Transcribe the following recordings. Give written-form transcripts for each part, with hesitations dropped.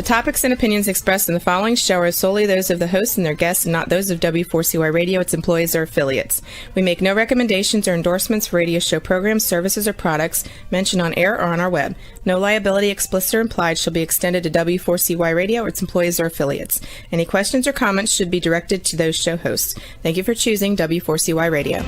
The topics and opinions expressed in the following show are solely those of the hosts and their guests and not those of W4CY Radio, its employees, or affiliates. We make no recommendations or endorsements for radio show programs, services, or products mentioned on air or on our web. No liability, explicit or implied, shall be extended to W4CY Radio or its employees or affiliates. Any questions or comments should be directed to those show hosts. Thank you for choosing W4CY Radio.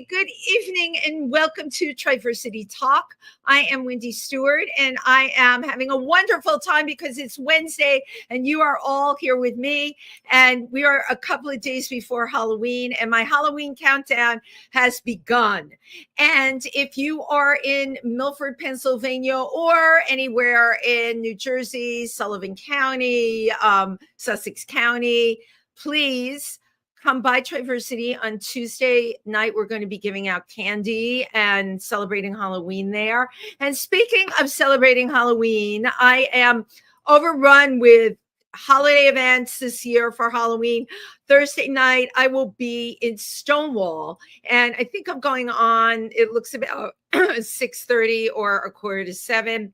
Good evening and welcome to Triversity Talk. I am Wendy Stewart and I am having a wonderful time because it's Wednesday and you are all here with me, and we are a couple of days before Halloween and my Halloween countdown has begun. And if you are in Milford, Pennsylvania or anywhere in New Jersey, Sullivan County, Sussex County, please come by Triversity on Tuesday night. We're going to be giving out candy and celebrating Halloween there. And speaking of celebrating Halloween, I am overrun with holiday events this year for Halloween. Thursday night, I will be in Stonewall. And I think I'm going on, it looks about 6:30 or 6:45.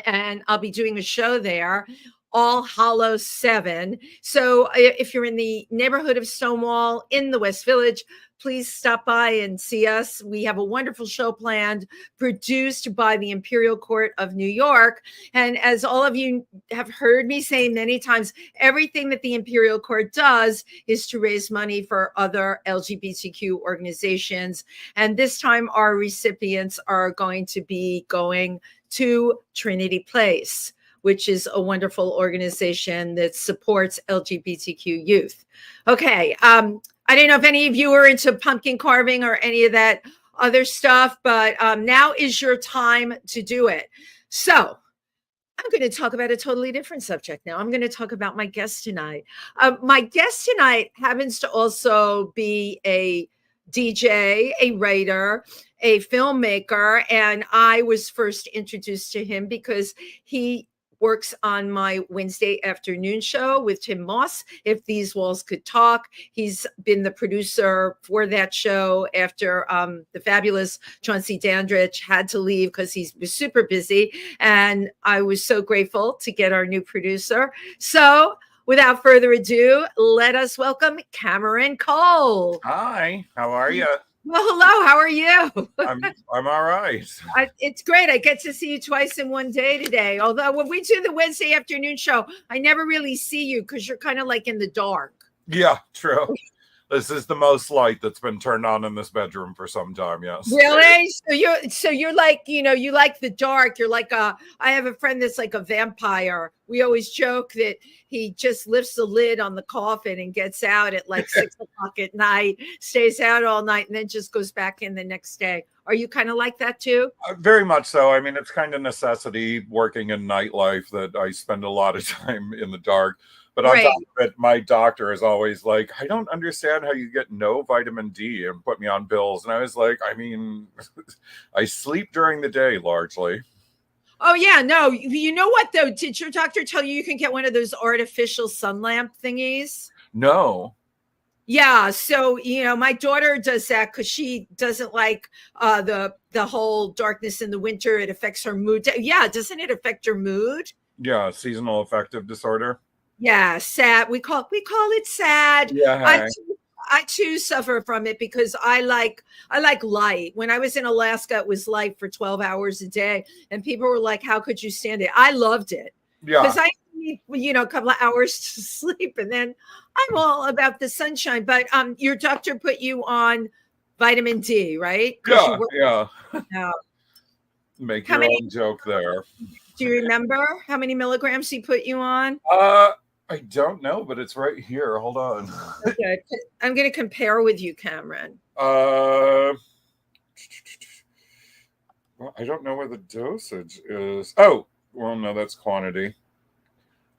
And I'll be doing a show there. All Hallows 7. So if you're in the neighborhood of Stonewall in the West Village, please stop by and see us. We have a wonderful show planned, produced by the Imperial Court of New York. And as all of you have heard me say many times, everything that the Imperial Court does is to raise money for other LGBTQ organizations. And this time our recipients are going to be going to Trinity Place, which is a wonderful organization that supports LGBTQ youth. Okay, I don't know if any of you are into pumpkin carving or any of that other stuff, but now is your time to do it. So I'm going to talk about a totally different subject now. I'm going to talk about my guest tonight. My guest tonight happens to also be a DJ, a writer, a filmmaker, and I was first introduced to him because he works on my Wednesday afternoon show with Tim Moss, If These Walls Could Talk. He's been the producer for that show after the fabulous Chauncey Dandridge had to leave because he was super busy. And I was so grateful to get our new producer. So without further ado, let us welcome Cameron Cole. Hi, how are you? Well, hello. How are you? I'm all right. It's great. I get to see you twice in one day today. Although when we do the Wednesday afternoon show, I never really see you because you're kind of like in the dark. Yeah, true. This is the most light that's been turned on in this bedroom for some time. Yes. Really? So you're like, you like the dark. You're like I have a friend that's like a vampire. We always joke that he just lifts the lid on the coffin and gets out at like 6 o'clock at night, stays out all night, and then just goes back in the next day. Are you kind of like that too? Very much so. I mean, it's kind of necessity working in nightlife that I spend a lot of time in the dark. But on top of it, my doctor is always like, I don't understand how you get no vitamin D and put me on pills. And I was like, I mean, I sleep during the day largely. Oh, yeah. No, you know what, though? Did your doctor tell you can get one of those artificial sun lamp thingies? No. Yeah. So, my daughter does that because she doesn't like the whole darkness in the winter. It affects her mood. Yeah. Doesn't it affect your mood? Yeah. Seasonal affective disorder. Yeah, sad. We call it sad. Yeah. I too suffer from it because I like light. When I was in Alaska, it was light for 12 hours a day, and people were like, "How could you stand it?" I loved it. Yeah, because I need a couple of hours to sleep, and then I'm all about the sunshine. But your doctor put you on vitamin D, right? Yeah. Now, Make your own joke there. Do you remember how many milligrams he put you on? I don't know, but it's right here. Hold on. Okay. I'm going to compare with you, Cameron. Well, I don't know where the dosage is. Oh, well, no, that's quantity.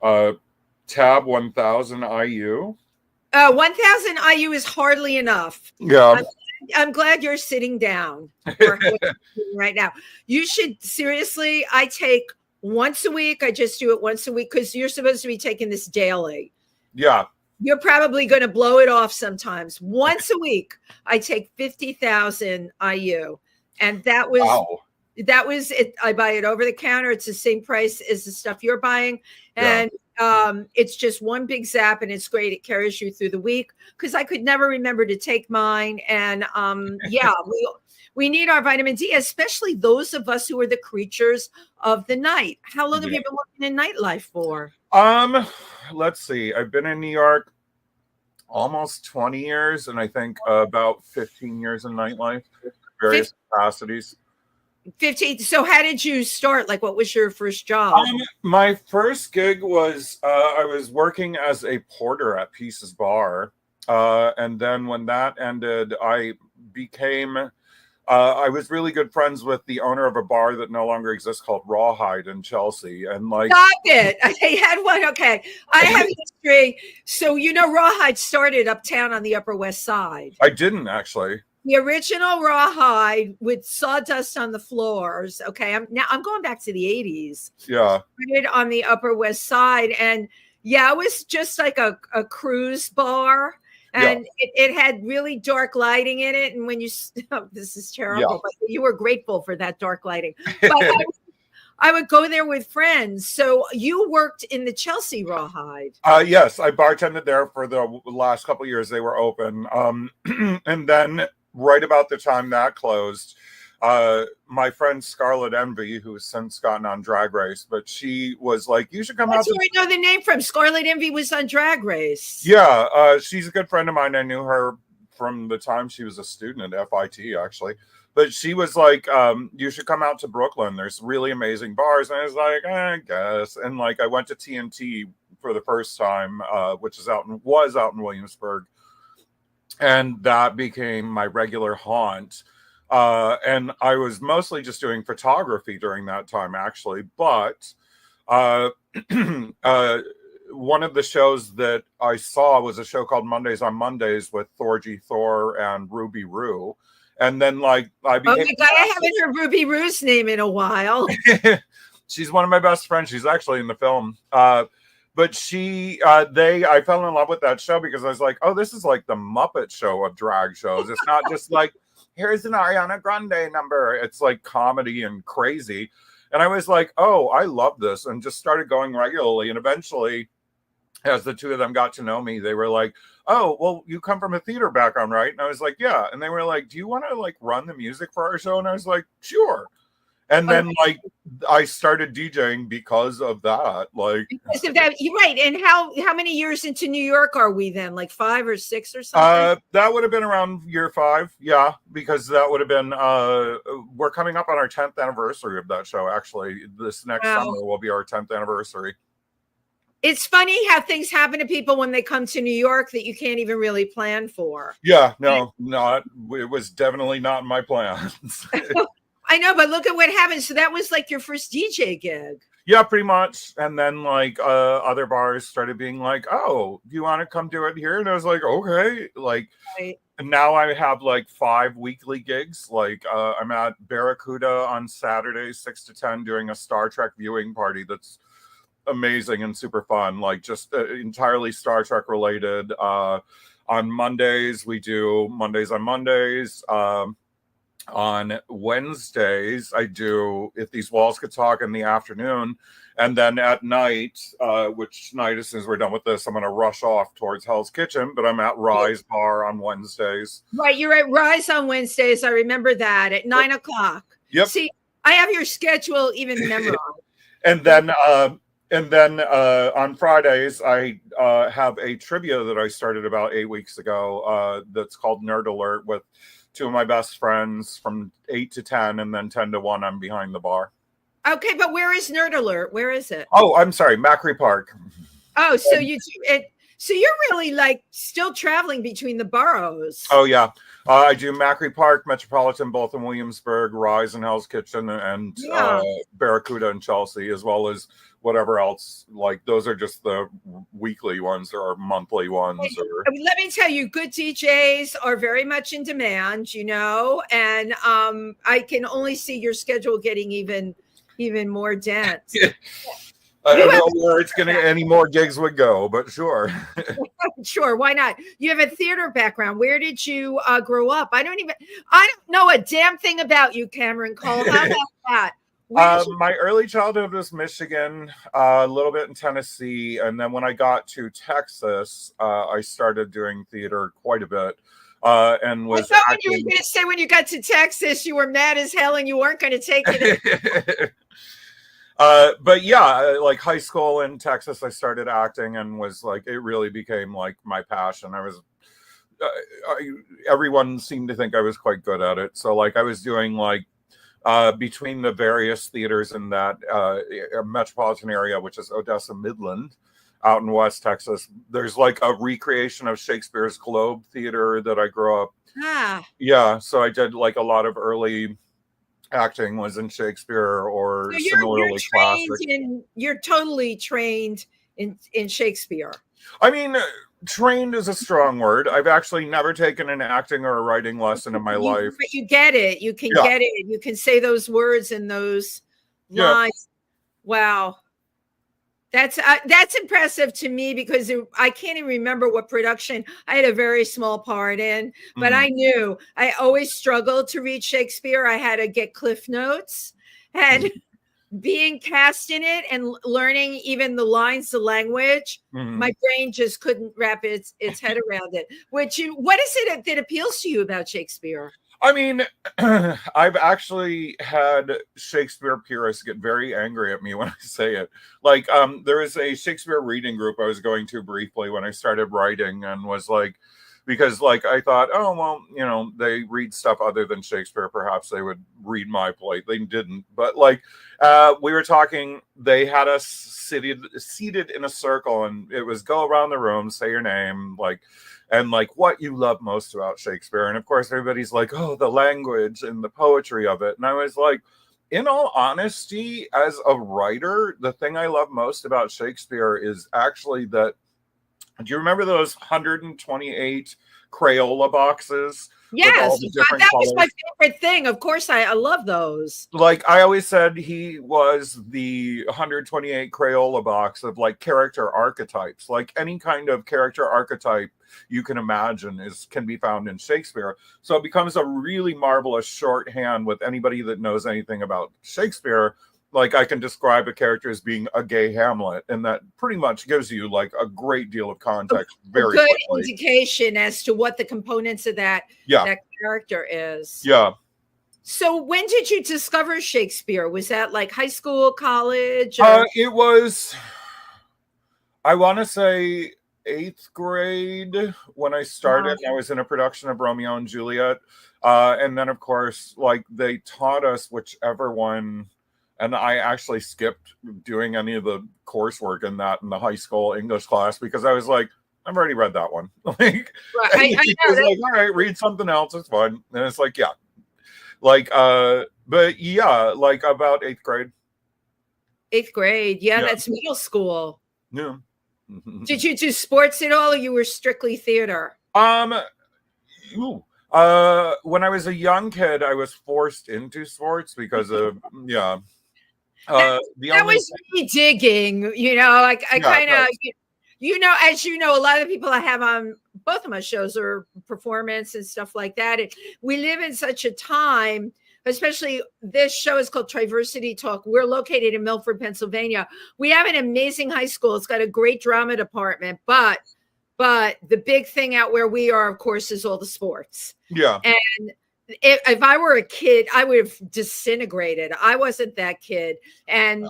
Tab 1000 IU. 1000 IU is hardly enough. Yeah. I'm glad you're sitting down or right now. You should seriously, I take once a week. I just do it once a week because you're supposed to be taking this daily. Yeah. You're probably going to blow it off sometimes. Once a week, I take 50,000 IU. And that was it. I buy it over the counter. It's the same price as the stuff you're buying. And it's just one big zap and it's great. It carries you through the week because I could never remember to take mine. And we need our vitamin D, especially those of us who are the creatures of the night. How long have you been working in nightlife for? Let's see. I've been in New York almost 20 years, and I think about 15 years in nightlife, various capacities. 15. So how did you start? Like, what was your first job? My first gig was I was working as a porter at Pieces Bar. And then when that ended, I became I was really good friends with the owner of a bar that no longer exists called Rawhide in Chelsea. And like, stop it. I had one. Okay. I have history. So, Rawhide started uptown on the Upper West Side. I didn't actually. The original Rawhide with sawdust on the floors. Okay. I'm going back to the 80s. Yeah. Started on the Upper West Side. And it was just like a cruise bar. And it had really dark lighting in it. And when this is terrible, but you were grateful for that dark lighting. But I would go there with friends. So you worked in the Chelsea Rawhide. Yes, I bartended there for the last couple of years. They were open. And then right about the time that closed, my friend Scarlet Envy, who's since gotten on Drag Race, but she was like, you should come out. That's where I know the name from. Scarlet Envy was on Drag Race. Yeah, she's a good friend of mine. I knew her from the time she was a student at FIT, actually. But she was like, you should come out to Brooklyn. There's really amazing bars. And I was like, I guess. And like, I went to TNT for the first time, which was out in Williamsburg. And that became my regular haunt. And I was mostly just doing photography during that time, actually. But one of the shows that I saw was a show called Mondays on Mondays with Thorgy Thor and Ruby Roo. And then, like, I became. Oh my God, I haven't heard Ruby Roo's name in a while. She's one of my best friends. She's actually in the film. But I fell in love with that show because I was like, oh, this is like the Muppet Show of drag shows. It's not just like, here's an Ariana Grande number. It's like comedy and crazy. And I was like, oh, I love this. And just started going regularly. And eventually, as the two of them got to know me, they were like, oh, well, you come from a theater background, right? And I was like, yeah. And they were like, do you want to like run the music for our show? And I was like, sure. And then like I started DJing because of that. Like, because of that, you're right. And how many years into New York are we then? Like 5 or 6 or something? That would have been around year 5. Yeah, because that would have been we're coming up on our 10th anniversary of that show. Actually, this next summer will be our 10th anniversary. It's funny how things happen to people when they come to New York that you can't even really plan for. Yeah, no, it was definitely not in my plans. I know, but look at what happened. So that was like your first DJ gig. Yeah, pretty much. And then like other bars started being like, oh, do you want to come do it here? And I was like, okay. Like, and now I have like 5 weekly gigs. Like I'm at Barracuda on Saturdays, 6 to 10, doing a Star Trek viewing party that's amazing and super fun, like just entirely Star Trek related. On Mondays we do Mondays on Mondays. On Wednesdays I do If These Walls Could Talk in the afternoon, and then at night, which night, as soon as we're done with this, I'm going to rush off towards Hell's Kitchen, but I'm at Rise Bar on Wednesdays. Right, you're at Rise on Wednesdays. I remember that at 9 o'clock. Yep. See, I have your schedule even memorized. And then on Fridays, I have a trivia that I started about 8 weeks ago that's called Nerd Alert with 2 of my best friends from 8 to 10, and then 10 to 1, I'm behind the bar. Okay, but where is Nerd Alert? Where is it? Oh, I'm sorry, Macri Park. Oh, so you do it. So you're really like still traveling between the boroughs. Oh yeah, I do Macri Park, Metropolitan, both in Williamsburg, Rise and Hell's Kitchen, and Barracuda and Chelsea, as well as whatever else. Like those are just the weekly ones or monthly ones. Let me tell you, good DJs are very much in demand, you know, and I can only see your schedule getting even more dense. I don't know where it's gonna any more gigs would go, but sure. Sure, why not? You have a theater background. Where did you grow up? I don't know a damn thing about you, Cameron Cole. How about that? My early childhood was Michigan, a little bit in Tennessee, and then when I got to Texas, I started doing theater quite a bit. And was I thought you were going to say when you got to Texas, you were mad as hell and you weren't going to take it. But yeah, like high school in Texas, I started acting and was like, it really became like my passion. Everyone seemed to think I was quite good at it. So like I was doing like, between the various theaters in that metropolitan area, which is Odessa Midland out in West Texas, there's like a recreation of Shakespeare's Globe Theater that I grew up. Yeah. So I did like a lot of early acting was in Shakespeare or similarly classic. You're totally trained in Shakespeare. I mean, trained is a strong word. I've actually never taken an acting or a writing lesson in my life. But you get it. You can get it. You can say those words and those lines. Wow. That's impressive to me because I can't even remember what production I had a very small part in, but I knew I always struggled to read Shakespeare. I had to get Cliff Notes, and being cast in it and learning even the lines, the language, my brain just couldn't wrap its head around it. What is it that appeals to you about Shakespeare? I mean, I've actually had Shakespeare purists get very angry at me when I say it. Like, there is a Shakespeare reading group I was going to briefly when I started writing, and was like, because like I thought, oh well, you know, they read stuff other than Shakespeare, perhaps they would read my play. They didn't, but like we were talking, they had us seated in a circle, and it was go around the room, say your name, like, and like what you love most about Shakespeare. And of course everybody's like, oh, the language and the poetry of it. And I was like, in all honesty, as a writer, the thing I love most about Shakespeare is actually that, do you remember those 128 Crayola boxes? Yes, that was my favorite thing. Of course, I love those. Like I always said, he was the 128 Crayola box of like character archetypes. Like any kind of character archetype you can imagine can be found in Shakespeare. So it becomes a really marvelous shorthand with anybody that knows anything about Shakespeare. Like I can describe a character as being a gay Hamlet, and that pretty much gives you like a great deal of context. Very good quickly. Indication as to what the components of that character is. Yeah. So when did you discover Shakespeare? Was that like high school, college? It was, I want to say 8th grade when I started. I was in a production of Romeo and Juliet, and then of course, like they taught us whichever one. And I actually skipped doing any of the coursework in the high school English class because I was like, I've already read that one. Like, I know like, all right, read something else. It's fun. And it's like, yeah, like, but yeah, like about 8th grade. 8th grade, yeah, that's middle school. Yeah. Did you do sports at all, or you were strictly theater? When I was a young kid, I was forced into sports because of that was me digging, you know, like I kind of, you know, as you know, a lot of the people I have on both of my shows are performance and stuff like that. And we live in such a time, especially this show is called Triversity Talk. We're located in Milford, Pennsylvania. We have an amazing high school. It's got a great drama department, but the big thing out where we are, of course, is all the sports. Yeah. And if I were a kid, I would have disintegrated. I wasn't that kid. And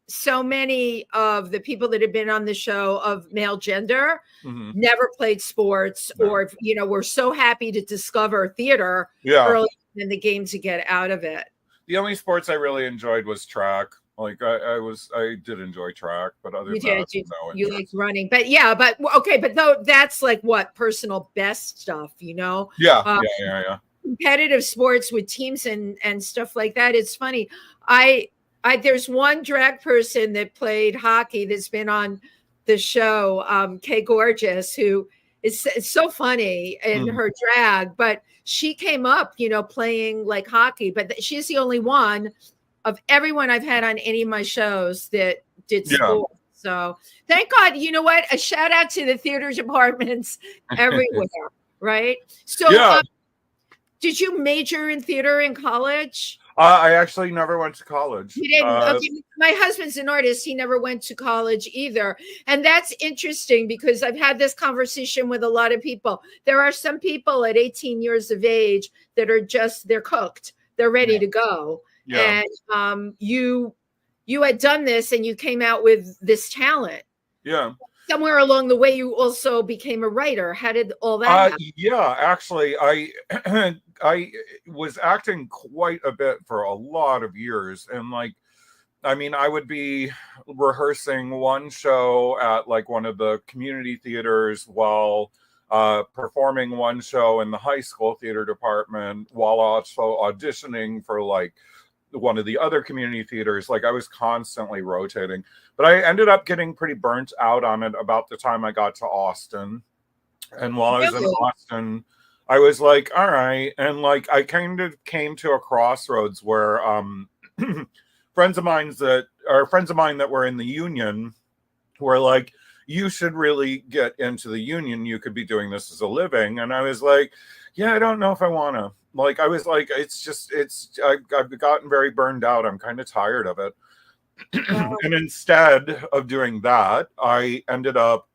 so many of the people that have been on the show of male gender never played sports or, you know, were so happy to discover theater early in the game to get out of it. The only sports I really enjoyed was track. Like I did enjoy track, but other You than that, did. no You interest. like running, but yeah, but okay, but though that's like what personal best stuff, you know. Yeah, Uh, yeah. Competitive sports with teams and stuff like that. It's funny. I there's one drag person that played hockey that's been on the show, Kay Gorgeous, who is so funny in Mhm. her drag, but she came up, you know, playing like hockey, but she's the only one of everyone I've had on any of my shows that did Yeah. sports. So thank God, you know what? A shout out to the theater departments everywhere, right? So Yeah. did you major in theater in college? I actually never went to college. You didn't. Okay. My husband's an artist. He never went to college either. And that's interesting because I've had this conversation with a lot of people. There are some people at 18 years of age that are just, they're cooked. They're ready to go. Yeah. And you had done this and you came out with this talent. Yeah. Somewhere along the way, you also became a writer. How did all that happen? Yeah, actually, I I was acting quite a bit for a lot of years, and like, I mean, I would be rehearsing one show at like one of the community theaters while performing one show in the high school theater department while also auditioning for like one of the other community theaters. Like I was constantly rotating, but I ended up getting pretty burnt out on it about the time I got to Austin. And while I was in Really? Austin, I was like, all right. And like I kind of came to a crossroads where friends of mine that were in the union were like, you should really get into the union. You could be doing this as a living. And I was like, yeah, I don't know if I want to. Like, I was like, I've gotten very burned out. I'm kind of tired of it. Wow. And instead of doing that, I ended up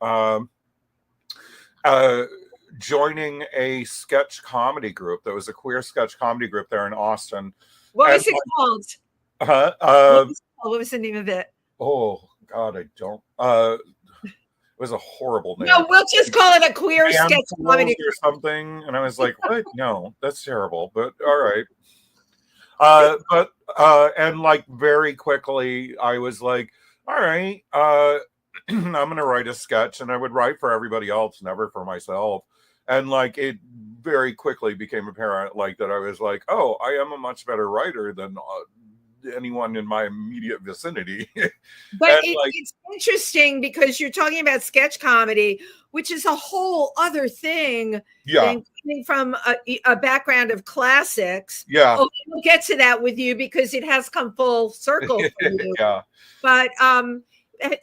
joining a sketch comedy group. That was a queer sketch comedy group there in Austin. What And was it called? uh, What was the name of it? oh God, I don't. It was a horrible name. No, we'll just call it a queer sketch comedy or something. And I was like, what? No, that's terrible. But all right. And like very quickly, I was like, all right, I'm gonna write a sketch, and I would write for everybody else, never for myself. And like it very quickly became apparent, like that I was like, oh, I am a much better writer than anyone in my immediate vicinity. But like, it's interesting because you're talking about sketch comedy, which is a whole other thing yeah, than coming from a background of classics. yeah, Oh, we'll get to that with you because it has come full circle for you. yeah. But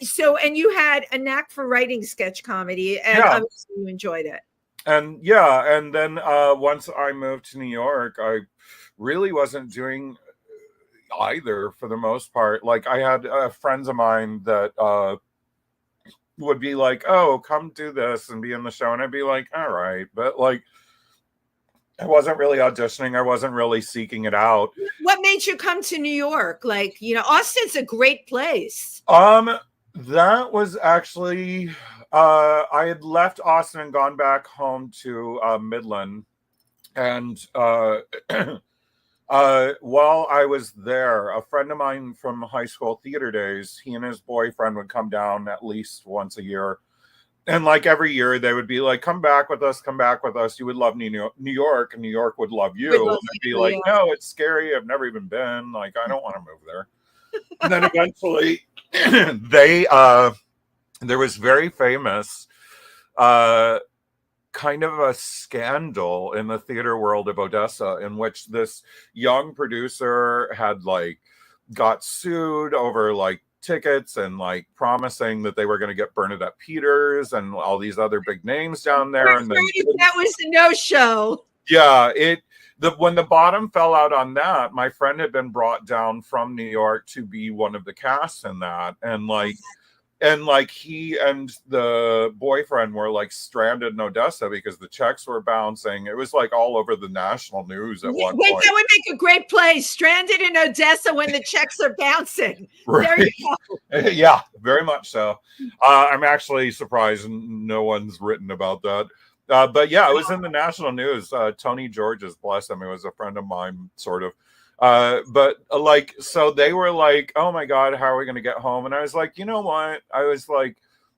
so, and you had a knack for writing sketch comedy, and Yeah. obviously you enjoyed it. And yeah, and then once I moved to New York, I really wasn't doing either for the most part. Like I had friends of mine that would be like, oh, come do this and be in the show, and I'd be like, all right, but like I wasn't really auditioning, I wasn't really seeking it out. What made you come to New York? Like, you know, Austin's a great place. That was actually I had left Austin and gone back home to Midland, and while I was there, a friend of mine from high school theater days, he and his boyfriend would come down at least once a year. And like every year, they would be like, come back with us, come back with us. You would love New York, and New York would love you. And I'd be like, no, it's scary. I've never even been. Like, I don't want to move there. And then eventually, there was very famous kind of a scandal in the theater world of Odessa in which this young producer had like got sued over like tickets and like promising that they were going to get Bernadette Peters and all these other big names down there. And then that was the no-show. Yeah, when the bottom fell out on that, my friend had been brought down from New York to be one of the casts in that, and like he and the boyfriend were like stranded in Odessa because the checks were bouncing. It was like all over the national news at one point. That would make a great play. Stranded in Odessa when the checks are bouncing. Right. There you go. Yeah, very much so. I'm actually surprised no one's written about that. But yeah, it was in the national news. Tony George's, bless him, it was a friend of mine, sort of But like, so they were like, oh my God, how are we going to get home? And I was like, you know what? I was like,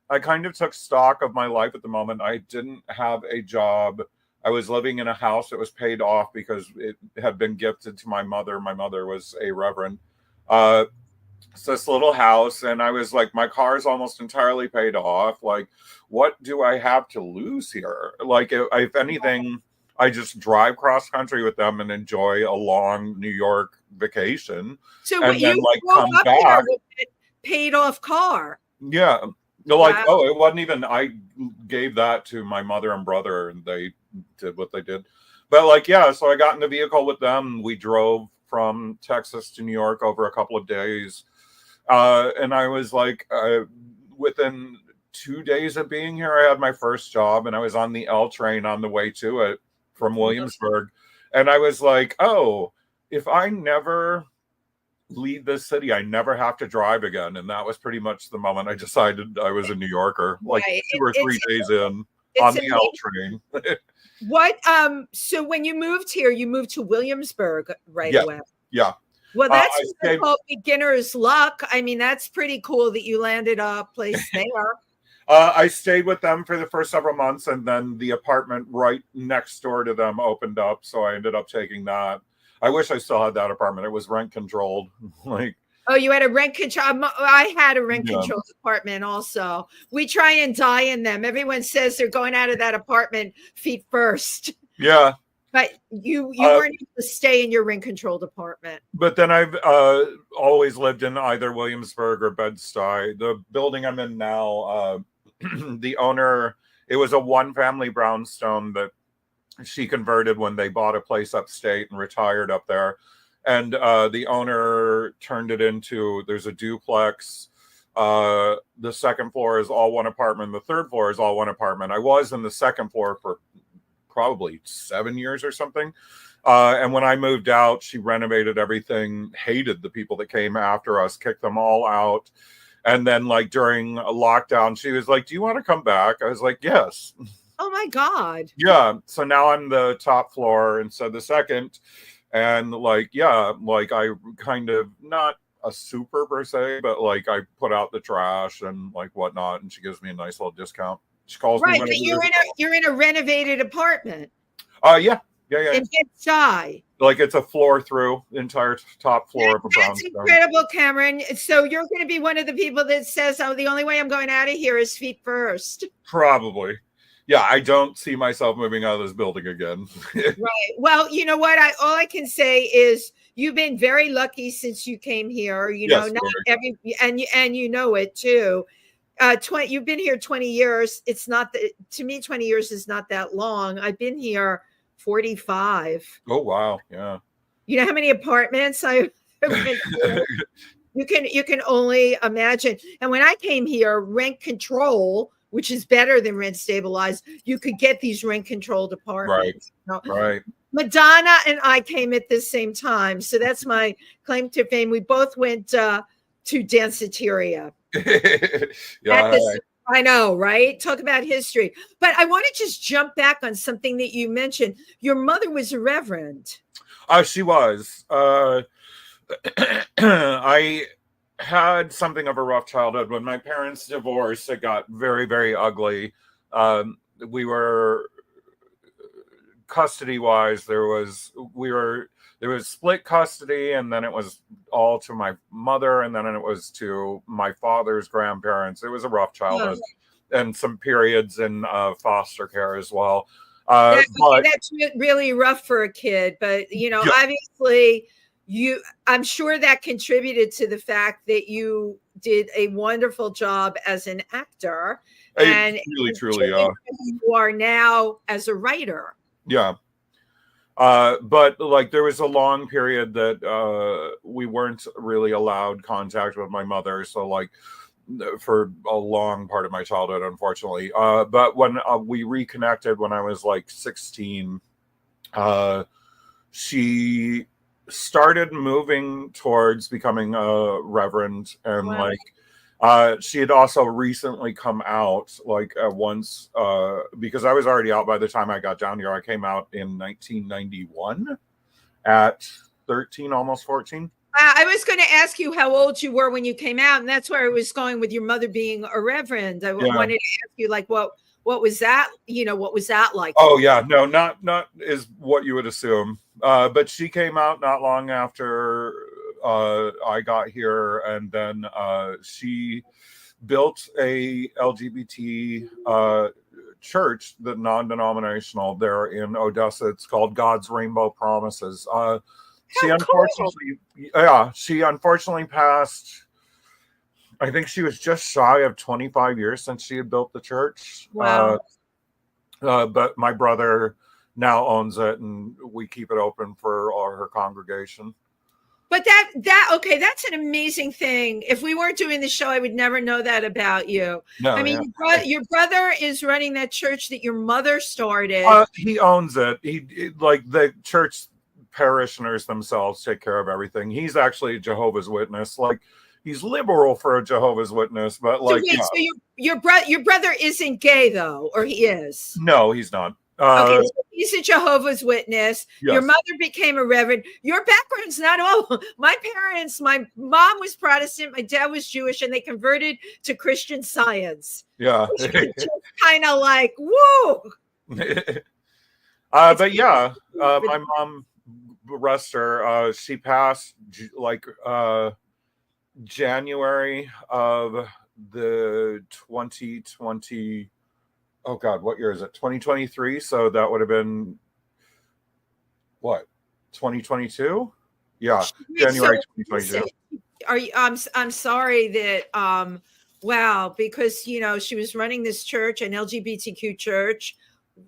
I kind of took stock of my life at the moment. I didn't have a job. I was living in a house that was paid off because it had been gifted to my mother. My mother was a reverend. It's this little house, and I was like, my car's almost entirely paid off. Like, what do I have to lose here? Like, if anything, I just drive cross country with them and enjoy a long New York vacation, So what and then you like drove come up here back. with a paid off car. Yeah. Like, Wow. oh, it wasn't even, I gave that to my mother and brother, and they did what they did. But like, yeah, so I got in the vehicle with them. We drove from Texas to New York over a couple of days. And I was like, within 2 days of being here, I had my first job, and I was on the L train on the way to it from Williamsburg. And I was like, oh, if I never leave this city, I never have to drive again. And that was pretty much the moment I decided I was a New Yorker, like Right. 2 or 3 days in on It's the L train. what so when you moved here, you moved to Williamsburg right Yeah. away. Yeah. Well, that's I what they stayed, call beginner's luck. I mean, that's pretty cool that you landed a place there. I stayed with them for the first several months, and then the apartment right next door to them opened up, so I ended up taking that. I wish I still had that apartment. It was rent controlled. Like, Oh, you had a rent control. I had a rent yeah. controlled apartment also. We try and die in them. Everyone says they're going out of that apartment feet first. Yeah. But you weren't able to stay in your rent controlled apartment. But then I've always lived in either Williamsburg or Bed-Stuy. The building I'm in now, the owner, it was a one-family brownstone that she converted when they bought a place upstate and retired up there. And the owner turned it into, there's a duplex. The second floor is all one apartment. The third floor is all one apartment. I was in the second floor for probably 7 years or something. And when I moved out, she renovated everything, hated the people that came after us, kicked them all out. And then like during a lockdown, she was like, do you want to come back? I was like, yes. Oh my God. Yeah. So now I'm the top floor instead of the second. And like, yeah, like I kind of, not a super per se, but like I put out the trash and like whatnot. And she gives me a nice little discount. She calls me. Right. But you're in a renovated apartment. Yeah. In Bed-Stuy. Like it's a floor through, the entire top floor of a brownstone. That's incredible, Cameron. So you're going to be one of the people that says, oh, the only way I'm going out of here is feet first. Probably. Yeah, I don't see myself moving out of this building again. Right. Well, you know what? All I can say is you've been very lucky since you came here. You know, not every and you know it too. You've been here 20 years. It's not that, to me, 20 years is not that long. I've been here 45. Oh wow, yeah. You know how many apartments I went through? You can only imagine. And when I came here, rent control, which is better than rent stabilized, you could get these rent controlled apartments. Right. You know? Right. Madonna and I came at the same time, so that's my claim to fame. We both went to Danceteria. Yeah. I know, right? Talk about history. But I want to just jump back on something that you mentioned. Your mother was a reverend. She was. I had something of a rough childhood. When my parents divorced, it got very, very ugly. We were custody-wise, there was split custody, and then it was all to my mother, and then it was to my father's grandparents. It was a rough childhood, and some periods in foster care as well. That's really rough for a kid, but you know, obviously I'm sure that contributed to the fact that you did a wonderful job as an actor, and really, truly, you are now as a writer. Yeah. But like there was a long period that we weren't really allowed contact with my mother. So like for a long part of my childhood, unfortunately. But when we reconnected when I was like 16, she started moving towards becoming a reverend, and she had also recently come out once because I was already out by the time I got down here. I came out in 1991 at 13, almost 14. I was going to ask you how old you were when you came out, and that's where I was going with your mother being a reverend. I wanted to ask you, like, what was that? What was that like? Oh yeah, no, not is what you would assume. But she came out not long after I got here, and then she built a LGBT church, the non-denominational, there in Odessa. It's called God's Rainbow Promises. She unfortunately passed. I think she was just shy of 25 years since she had built the church. Wow. But my brother now owns it, and we keep it open for all her congregation. But okay, that's an amazing thing. If we weren't doing the show, I would never know that about you. No, I mean, your brother is running that church that your mother started. He owns it. He like the church parishioners themselves take care of everything. He's actually a Jehovah's Witness. Like, he's liberal for a Jehovah's Witness, but like, so your brother isn't gay though, or he is? No, he's not. Okay, so he's a Jehovah's Witness. Yes. Your mother became a reverend. Your background's not all. My mom was Protestant, my dad was Jewish, and they converted to Christian Science. Yeah. Kind of like, whoa. But yeah, my mom, rest her, she passed like January of the 2020. Oh God, what year is it? 2023. So that would have been what? 2022? Yeah, January 2022. Are you? I'm sorry that. Wow, because she was running this church, an LGBTQ church.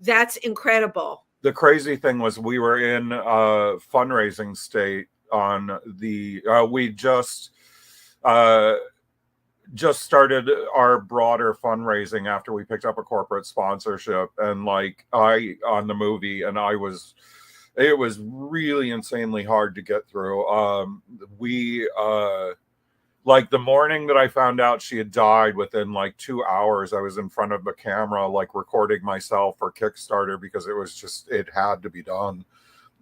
That's incredible. The crazy thing was we were in fundraising state on the. We just started our broader fundraising after we picked up a corporate sponsorship, and like on the movie, and it was really insanely hard to get through. We like the morning that I found out she had died, within like 2 hours, I was in front of the camera, like recording myself for Kickstarter, because it had to be done.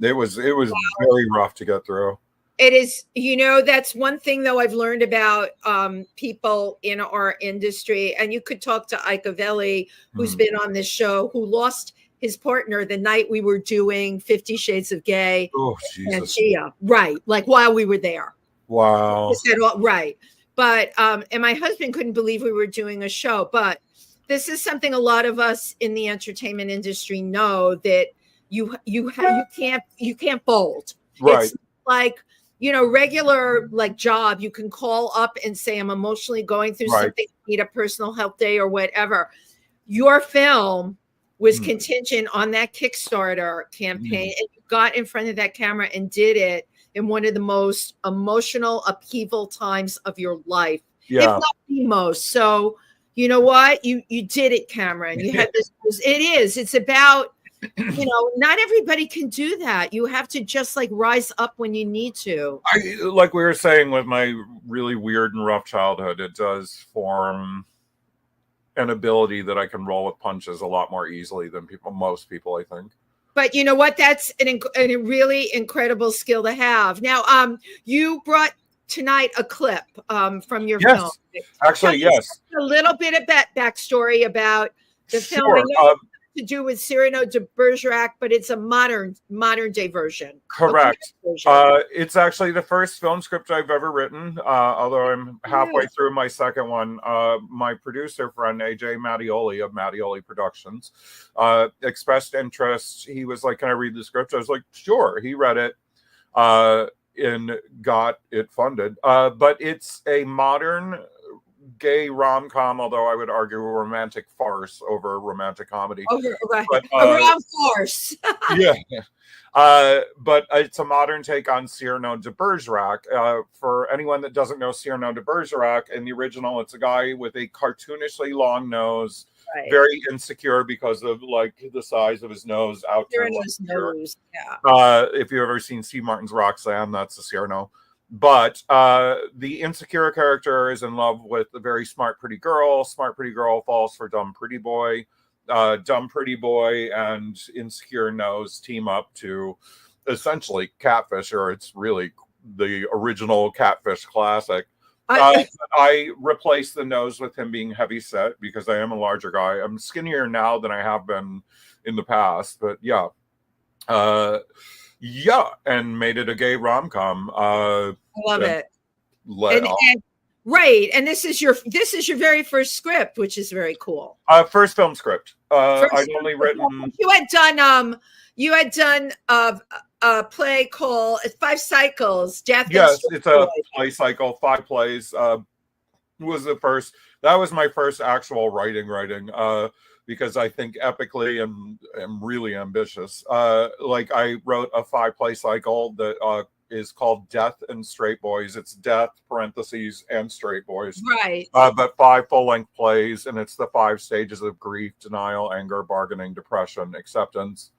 It was very rough to get through. It is, that's one thing though I've learned about people in our industry, and you could talk to Ike Avelli, who's been on this show, who lost his partner the night we were doing 50 Shades of Gay. Oh, Jesus. And Gia, right, like while we were there. Wow. Right. But, and my husband couldn't believe we were doing a show, but this is something a lot of us in the entertainment industry know, that you can't fold. Right. It's like, regular like job, you can call up and say, I'm emotionally going through something, need a personal health day or whatever. Your film was contingent on that Kickstarter campaign, and you got in front of that camera and did it in one of the most emotional upheaval times of your life, if not the most. So you know what? You did it, Cameron. You had this. It's about, not everybody can do that. You have to just like rise up when you need to. Like we were saying, with my really weird and rough childhood, it does form an ability that I can roll with punches a lot more easily than most people, I think. But you know what? That's a really incredible skill to have. Now, you brought tonight a clip from your film. Actually, yes. A little bit of backstory about the film. To do with Cyrano de Bergerac, but it's a modern day version. Correct. It's actually the first film script I've ever written, although I'm halfway through my second one. My producer friend AJ Mattioli of Mattioli Productions expressed interest. He was like, "Can I read the script?" I was like, "Sure." He read it and got it funded. But it's a modern gay rom-com, although I would argue a romantic farce over romantic comedy. But, a rom farce. But it's a modern take on Cyrano de Bergerac. For anyone that doesn't know Cyrano de Bergerac, in the original, it's a guy with a cartoonishly long nose, very insecure because of like the size of his nose out to his nose. If you've ever seen Steve Martin's Roxanne, that's the Cyrano. But the insecure character is in love with a very smart, pretty girl. Smart, pretty girl falls for dumb, pretty boy. Dumb, pretty boy and insecure nose team up to essentially Catfish, or it's really the original Catfish classic. I replaced the nose with him being heavy set because I am a larger guy. I'm skinnier now than I have been in the past, but yeah. And made it a gay rom-com. I love it. Let Right, and this is your very first script, which is very cool. First film script. I'd only written. You had done a play called 5 Cycles. Death. Yes, it's a play cycle. 5 plays. Was the first. That was my first actual writing. Because I think epically and am really ambitious. Like I wrote a 5 play cycle that is called Death and Straight Boys. It's Death parentheses and Straight Boys. Right. But 5 full length plays, and it's the 5 stages of grief, denial, anger, bargaining, depression, acceptance.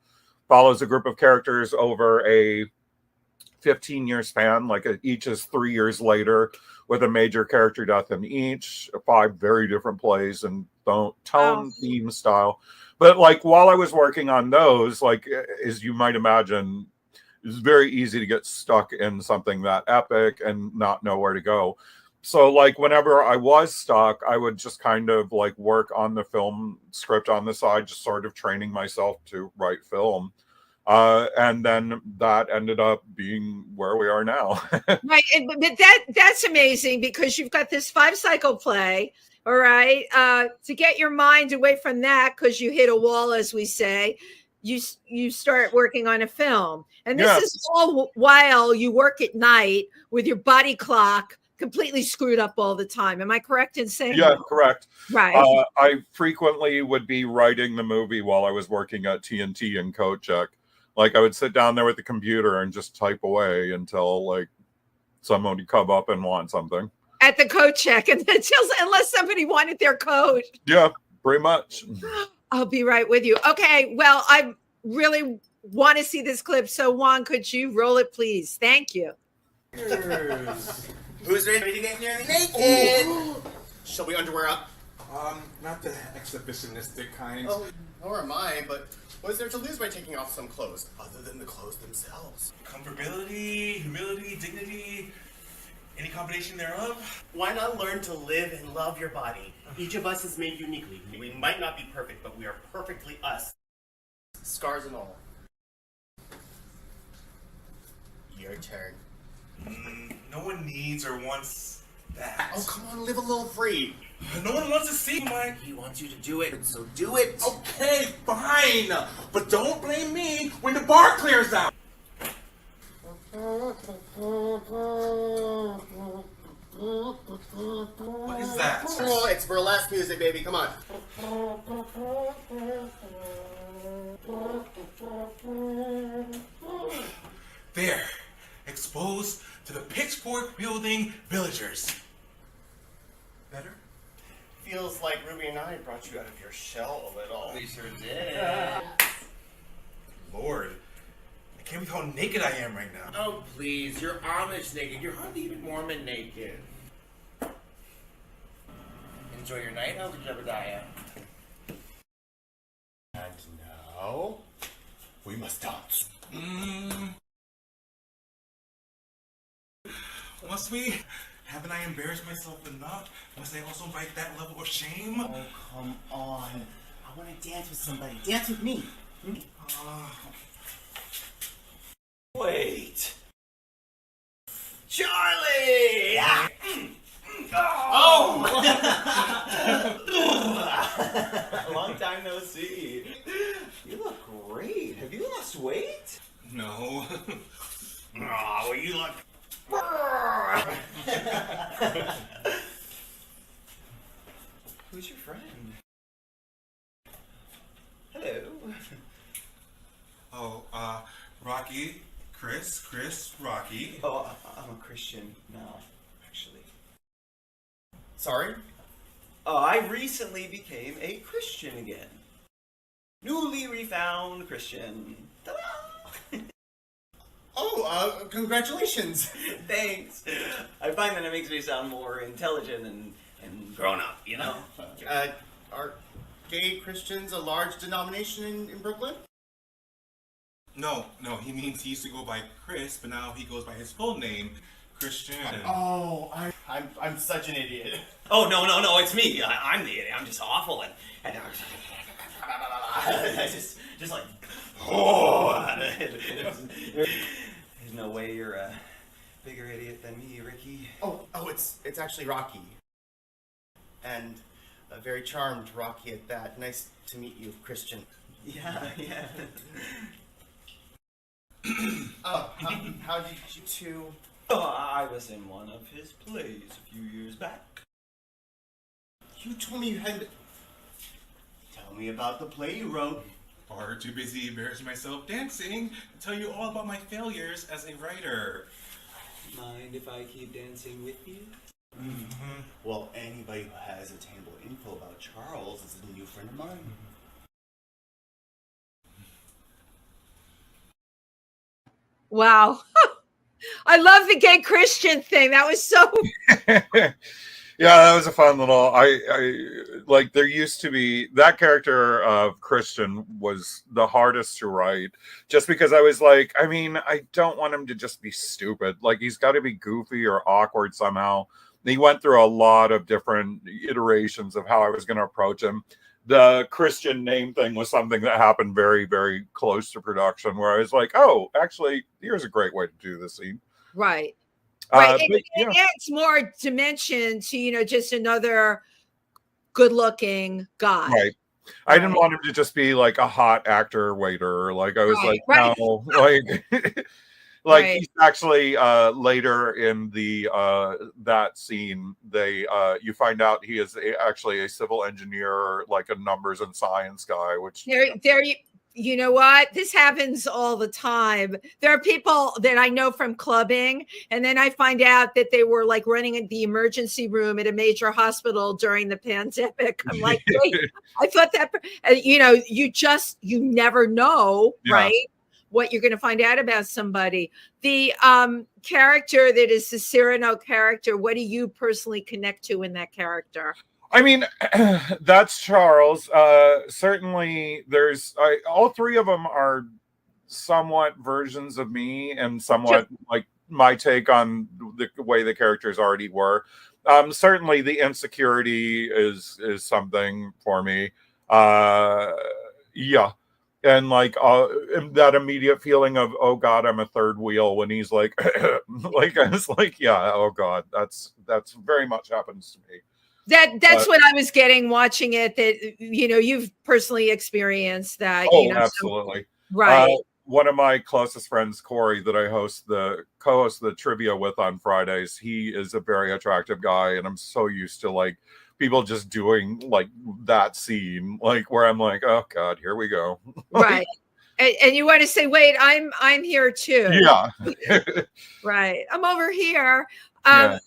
Follows a group of characters over a 15-year span. Like each is 3 years later, with a major character death in each. 5 very different plays and tone, theme, style. But like while I was working on those, like as you might imagine, it's very easy to get stuck in something that epic and not know where to go. So like whenever I was stuck, I would just kind of like work on the film script on the side, just sort of training myself to write film. And then that ended up being where we are now. Right. But that's amazing because you've got this 5 cycle play. All right. To get your mind away from that, because you hit a wall, as we say, you start working on a film. And this is all while you work at night with your body clock completely screwed up all the time. Am I correct in saying Yeah, that? correct. Right. I frequently would be writing the movie while I was working at TNT and Code Check. Like I would sit down there with the computer and just type away until like someone would come up and want something. At the code check, and unless somebody wanted their code. Yeah, pretty much. I'll be right with you. Okay, well, I really want to see this clip. So Juan, could you roll it, please? Thank you. Who's ready to get nearly naked? Shall we underwear up? Not the exhibitionistic kind. Oh, nor am I, but what is there to lose by taking off some clothes, other than the clothes themselves? Comfortability, humility, dignity, any combination thereof. Why not learn to live and love your body? Each of us is made uniquely. We might not be perfect, but we are perfectly us. Scars and all. Your turn. No one needs or wants that. Oh, come on, live a little free. No one wants to see my... He wants you to do it, so do it. Okay, fine. But don't blame me when the bar clears out. What is that? Oh, it's burlesque music, baby. Come on. There. Exposed to the pitchfork-wielding villagers. Better? Feels like Ruby and I brought you out of your shell a little. We sure did. Lord. I can't believe how naked I am right now. Oh, please. You're Amish naked. You're hardly even Mormon naked. Enjoy your night, Elder Jebediah. And now, we must dance. Must we? Haven't I embarrassed myself enough? Must I also invite that level of shame? Oh, come on. I want to dance with somebody. Dance with me. Wait. Charlie! Oh! Long time no see. You look great. Have you lost weight? No. Oh, you look... Who's your friend? Hello. Oh, Rocky, Chris, Rocky. Oh, I'm a Christian now, actually. Sorry? I recently became a Christian again. Newly refound Christian. Ta-da! Oh, congratulations. Thanks. I find that it makes me sound more intelligent and grown up, you know? Are gay Christians a large denomination in Brooklyn? No, he means he used to go by Chris, but now he goes by his full name, Christian. Oh, I'm such an idiot. Oh, no, it's me. I'm the idiot. I'm just awful and just like, oh. There's no way you're a bigger idiot than me, Ricky. Oh, it's actually Rocky. And a very charmed Rocky at that. Nice to meet you, Christian. Yeah. How did you two? Oh, I was in one of his plays a few years back. You told me you had. Tell me about the play you wrote. Far too busy embarrassing myself dancing to tell you all about my failures as a writer. Mind if I keep dancing with you? Mm-hmm. Well, anybody who has attainable info about Charles is a new friend of mine. Wow. I love the gay Christian thing. That was so. Yeah, that was a fun little. I like. There used to be that character of Christian was the hardest to write, just because I was like, I mean, I don't want him to just be stupid. Like he's got to be goofy or awkward somehow. And he went through a lot of different iterations of how I was going to approach him. The Christian name thing was something that happened very, very close to production, where I was like, oh, actually, here's a great way to do this scene. Right. Right. But, it adds more dimension to, just another good looking guy. Right. I didn't want him to just be like a hot actor waiter. Like I was no, like he's actually later in the that scene you find out he is actually a civil engineer, like a numbers and science guy, which you know what? This happens all the time. There are people that I know from clubbing, and then I find out that they were like running the emergency room at a major hospital during the pandemic. I'm like, wait, I thought that, you never know, right? What you're going to find out about somebody. The character that is the Cyrano character, what do you personally connect to in that character? I mean, that's Charles. Certainly, all three of them are somewhat versions of me, and somewhat like my take on the way the characters already were. Certainly, the insecurity is something for me. Yeah. And like that immediate feeling of, oh God, I'm a third wheel, when he's like, like I was like, yeah, oh God, that's very much happens to me. That's what I was getting watching it. That you've personally experienced that. Oh, absolutely. Right. One of my closest friends, Corey, that I co-host the trivia with on Fridays. He is a very attractive guy, and I'm so used to like people just doing like that scene, like where I'm like, oh God, here we go. Right. And you want to say, wait, I'm here too. Yeah. Right. I'm over here. Yeah.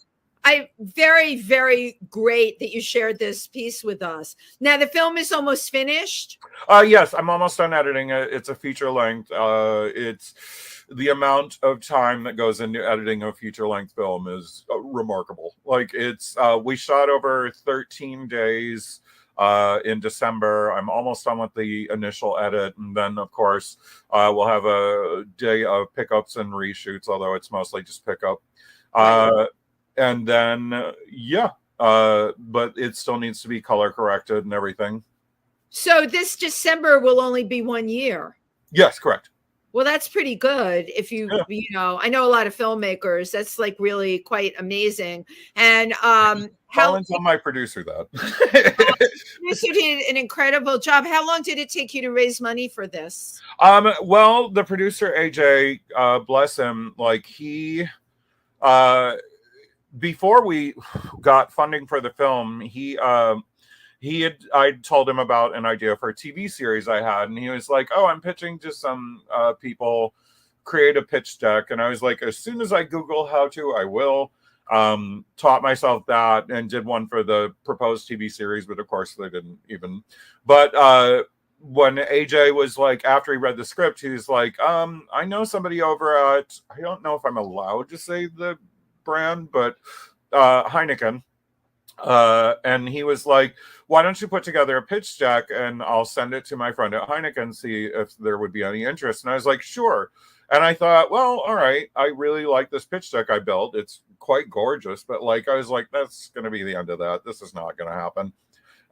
Very, very great that you shared this piece with us. Now the film is almost finished. Yes, I'm almost done editing it. It's a feature length. It's the amount of time that goes into editing a feature length film is remarkable. Like we shot over 13 days in December. I'm almost done with the initial edit, and then of course we'll have a day of pickups and reshoots, although it's mostly just pickup. And then, but it still needs to be color corrected and everything. So this December will only be 1 year. Yes, correct. Well, that's pretty good. If I know a lot of filmmakers. That's like really quite amazing. And Colin's tell my producer that. Producer did an incredible job. How long did it take you to raise money for this? Well, the producer AJ, bless him, like he. Before we got funding for the film, I told him about an idea for a TV series I had, and he was like, oh, I'm pitching to some people, create a pitch deck. And I was like, as soon as I Google how to, I will. Taught myself that and did one for the proposed TV series, but of course they didn't even. But when AJ was like, after he read the script, he was like, I know somebody over at, I don't know if I'm allowed to say the brand, but Heineken, And he was like, why don't you put together a pitch deck and I'll send it to my friend at Heineken and see if there would be any interest. And I was like, sure. And I thought, well, all right, I really like this pitch deck I built. It's quite gorgeous, but like, I was like, that's going to be the end of that. This is not going to happen.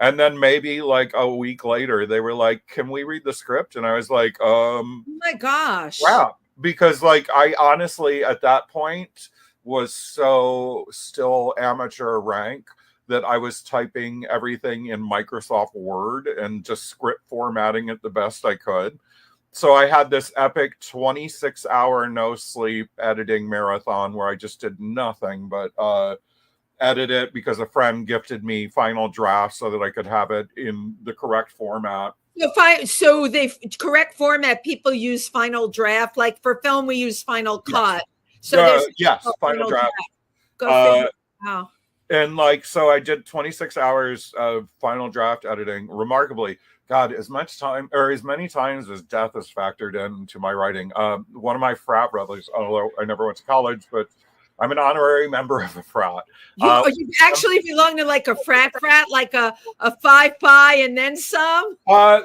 And then maybe like a week later, they were like, can we read the script? And I was like, Oh my gosh. wow. Because like, I honestly, at that point was so still amateur rank that I was typing everything in Microsoft Word and just script formatting it the best I could. So I had this epic 26-hour no sleep editing marathon where I just did nothing but edit it because a friend gifted me final draft so that I could have it in the correct format. So the correct format, people use Final Draft. Like for film, we use Final Cut. So yes, Final Draft. Go figure. Wow. And like, so I did 26 hours of Final Draft editing. Remarkably, God, as much time or as many times as death is factored into my writing. One of my frat brothers, although I never went to college, but I'm an honorary member of a frat. You actually belong to like a frat, like a 5 pi and then some?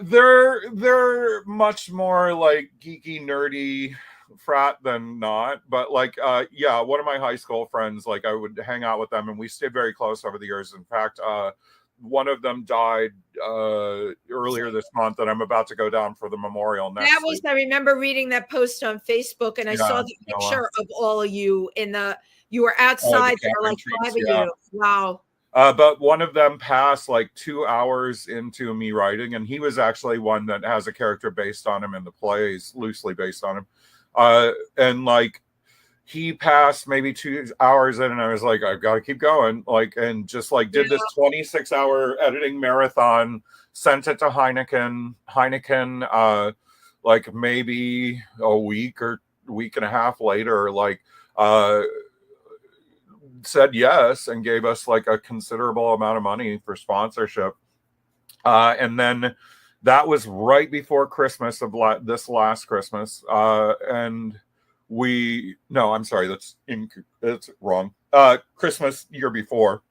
They're much more like geeky, nerdy frat than not. But like, yeah, one of my high school friends, like I would hang out with them and we stayed very close over the years. In fact, one of them died earlier this month, and I'm about to go down for the memorial next week. I remember reading that post on Facebook, and I saw the picture of all of you you were outside. There were like 5 of you. Wow. But one of them passed like 2 hours into me writing, and he was actually one that has a character based on him in the plays, loosely based on him. And like, he passed maybe 2 hours in, and I was like, I've got to keep going. Like, and just like did this 26-hour editing marathon, sent it to Heineken, like maybe a week or week and a half later, like, said yes and gave us like a considerable amount of money for sponsorship. And then that was right before Christmas of this last Christmas. And I'm sorry, that's wrong. Christmas year before.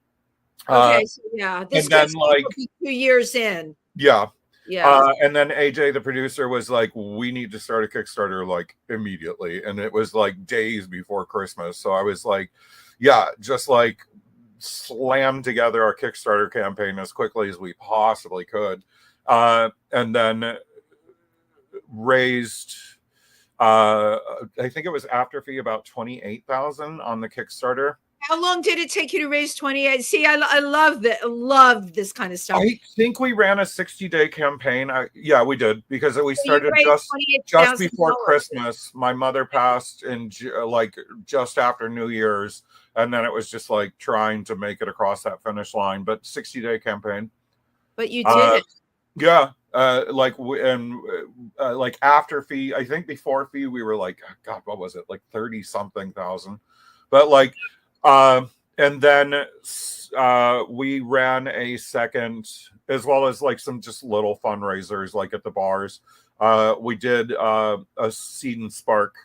Okay, so yeah, this and then like 2 years in. Yeah. Yeah. And then AJ, the producer, was like, we need to start a Kickstarter like immediately. And it was like days before Christmas. So I was like, yeah, just like slam together our Kickstarter campaign as quickly as we possibly could. And then raised, I think it was after fee about 28,000 on the Kickstarter. How long did it take you to raise 28? See, I love that. Love this kind of stuff. I think we ran a 60-day campaign. Yeah, we did, because we started just before Christmas. My mother passed in like just after New Year's, and then it was just like trying to make it across that finish line. But 60-day campaign. But you did it. Yeah. Like after fee, I think before fee we were like, God, what was it? Like 30-something thousand. But like, and then we ran a second, as well as like some just little fundraisers, like at the bars. We did a Seed and Spark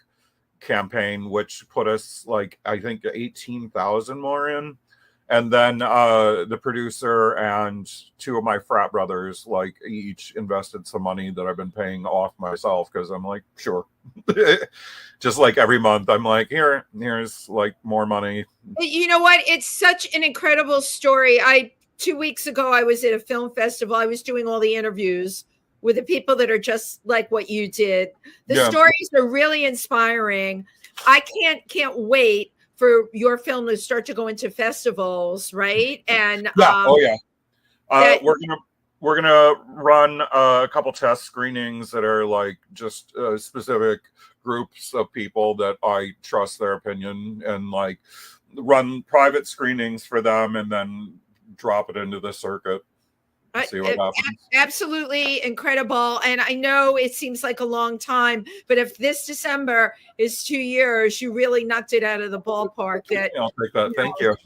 campaign, which put us like, I think 18,000 more in. And then the producer and two of my frat brothers, like, each invested some money that I've been paying off myself, because I'm like, sure. Just like every month, I'm like, here's like more money. You know what? It's such an incredible story. 2 weeks ago, I was at a film festival. I was doing all the interviews with the people that are just like what you did. The stories are really inspiring. I can't wait for your film to start to go into festivals, right? And we're gonna run a couple test screenings that are like just specific groups of people that I trust their opinion, and like run private screenings for them, and then drop it into the circuit. See what happens. Absolutely incredible. And I know it seems like a long time, but if this December is 2 years, you really knocked it out of the ballpark. I'll take that. Thank you.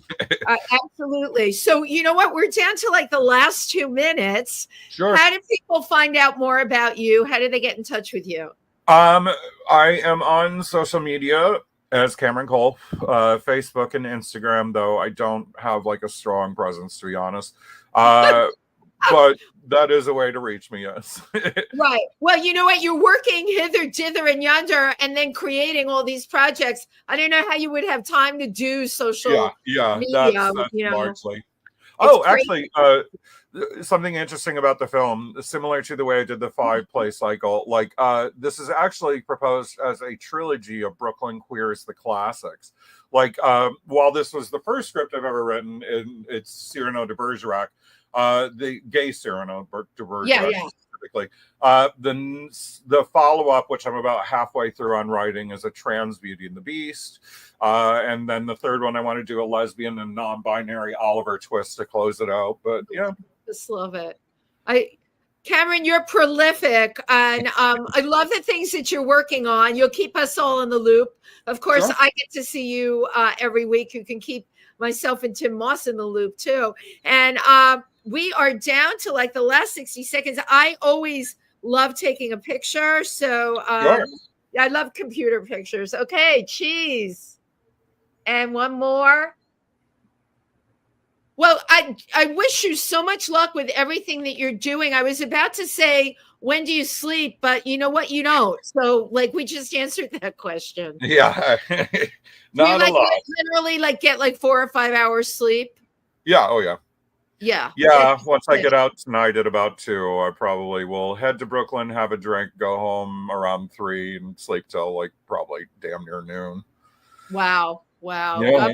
Absolutely. So you know what? We're down to like the last 2 minutes. Sure. How do people find out more about you? How do they get in touch with you? I am on social media As Cameron Cole, Facebook and Instagram, though I don't have like a strong presence, to be honest. But that is a way to reach me, yes. Right. Well, you know what? You're working hither, dither, and yonder, and then creating all these projects. I don't know how you would have time to do social media. That's You know, largely. it's Actually, something interesting about the film, similar to the way I did the 5-play cycle, like this is actually proposed as a trilogy of Brooklyn Queers the Classics. Like while this was the first script I've ever written, it's Cyrano de Bergerac, the gay Cyrano de Bergerac specifically. The follow-up, which I'm about halfway through on writing, is a trans Beauty and the Beast. And then the third one, I want to do a lesbian and non-binary Oliver twist to close it out. But yeah. Just love it. Cameron, you're prolific, and I love the things that you're working on. You'll keep us all in the loop. Of course, sure. I get to see you every week. You can keep myself and Tim Moss in the loop too. And we are down to like the last 60 seconds. I always love taking a picture. So sure. I love computer pictures. Okay, cheese. And one more. Well, I wish you so much luck with everything that you're doing. I was about to say, when do you sleep? But you know what? You don't. So, like, we just answered that question. Yeah. Not you, like, a lot. Literally, like, get like 4 or 5 hours sleep? Yeah. Oh, yeah. Yeah. Yeah. Once I get out tonight at about 2, I probably will head to Brooklyn, have a drink, go home around 3, and sleep till, like, probably damn near noon. Wow. Wow. Yeah.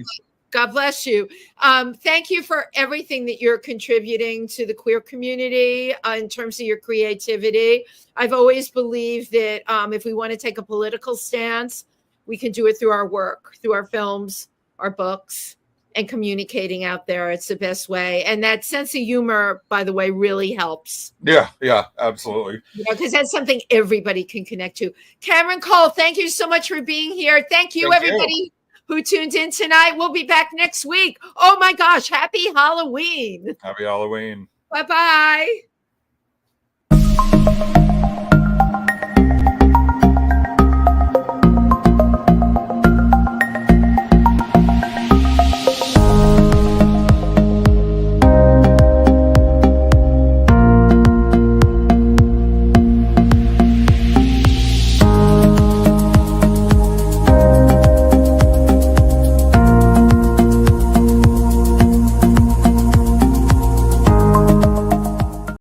God bless you. Thank you for everything that you're contributing to the queer community in terms of your creativity. I've always believed that if we want to take a political stance, we can do it through our work, through our films, our books, and communicating out there. It's the best way. And that sense of humor, by the way, really helps. Yeah, absolutely. Because that's something everybody can connect to. Cameron Cole, thank you so much for being here. Thank you, everybody who tuned in tonight. We'll be back next week. Oh my gosh, happy Halloween. Happy Halloween. Bye-bye.